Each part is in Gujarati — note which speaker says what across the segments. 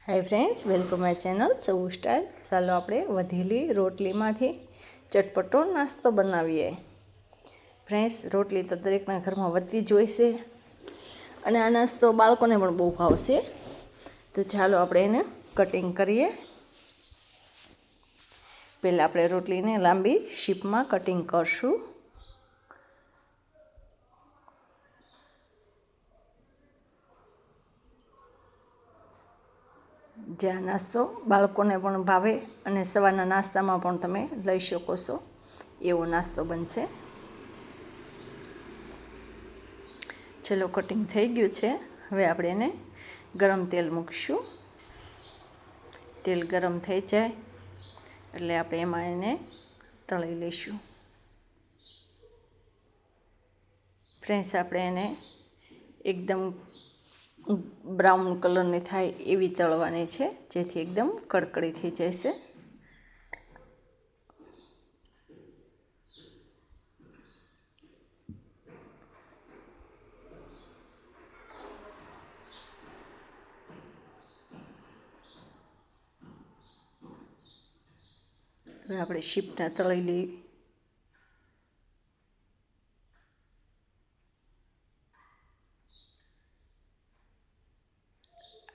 Speaker 1: Hi friends, welcome my channel સૌ સ્ટાઇલ. ચાલો આપણે વધેલી રોટલીમાંથી ચટપટો નાસ્તો બનાવીએ. ફ્રેન્ડ્સ, રોટલી તો દરેકના ઘરમાં વધતી જ હોય છે અને આ નાસ્તો બાળકોને પણ બહુ ભાવશે. તો ચાલો આપણે એને કટિંગ કરીએ. પહેલાં આપણે રોટલીને લાંબી શીપમાં કટિંગ કરશું. જે આ નાસ્તો બાળકોને પણ ભાવે અને સવારના નાસ્તામાં પણ તમે લઈ શકો છો એવો નાસ્તો બનશે. ચલો, કટિંગ થઈ ગયું છે. હવે આપણે એને ગરમ તેલ મૂકીશું. તેલ ગરમ થઈ જાય એટલે આપણે એમાં એને તળી લઈશું. ફ્રેન્ડ્સ, આપણે એને એકદમ બ્રાઉન કલરની થાય એવી તળવાની છે, જેથી એકદમ કડકડી થઈ જશે. હવે આપણે શીપના તળી લઈ.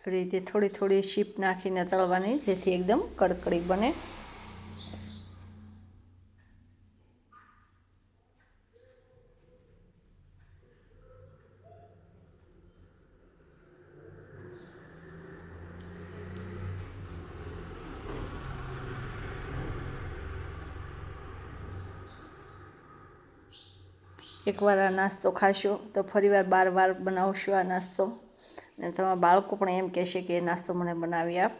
Speaker 1: આવી રીતે થોડી થોડી શીપ નાખીને તળવાની, જેથી એકદમ કડકડી બને. એકવાર આ નાસ્તો ખાશો તો ફરીવાર બાર બનાવશો આ નાસ્તો, અને તમારા બાળકો પણ એમ કહેશે કે એ નાસ્તો મને બનાવી આપ.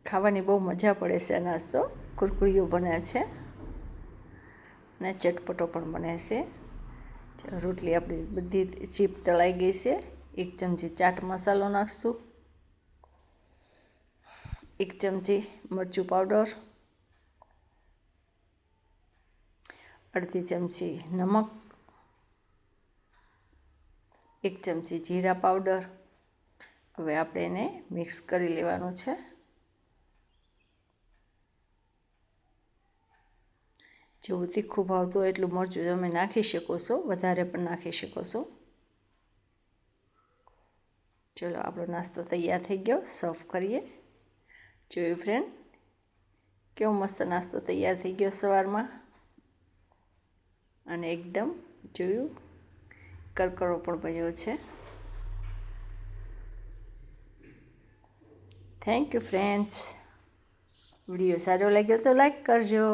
Speaker 1: ખાવાની બહુ મજા પડે છે. આ નાસ્તો કુરકુરીઓ બને છે અને ચટપટો પણ બને છે. રોટલી આપણી બધી ચીપ તળાઈ ગઈ છે. 1 ચમચી ચાટ મસાલો નાખશું, 1 ચમચી મરચું પાવડર, અડધી ચમચી નમક, 1 ચમચી જીરા પાવડર. હવે આપણે એને મિક્સ કરી લેવાનું છે. જેવું તીખું ભાવતું હોય એટલું મરચું તમે નાખી શકો છો, વધારે પણ નાખી શકો છો. ચલો, આપણો નાસ્તો તૈયાર થઈ ગયો. સર્વ કરીએ. જોયું ફ્રેન્ડ, કેવો મસ્ત નાસ્તો તૈયાર થઈ ગયો સવારમાં, અને એકદમ જોયું કરકરો પણ બન્યો છે. Thank you friends. વિડીયો સારો લાગ્યો તો લાઈક કરજો.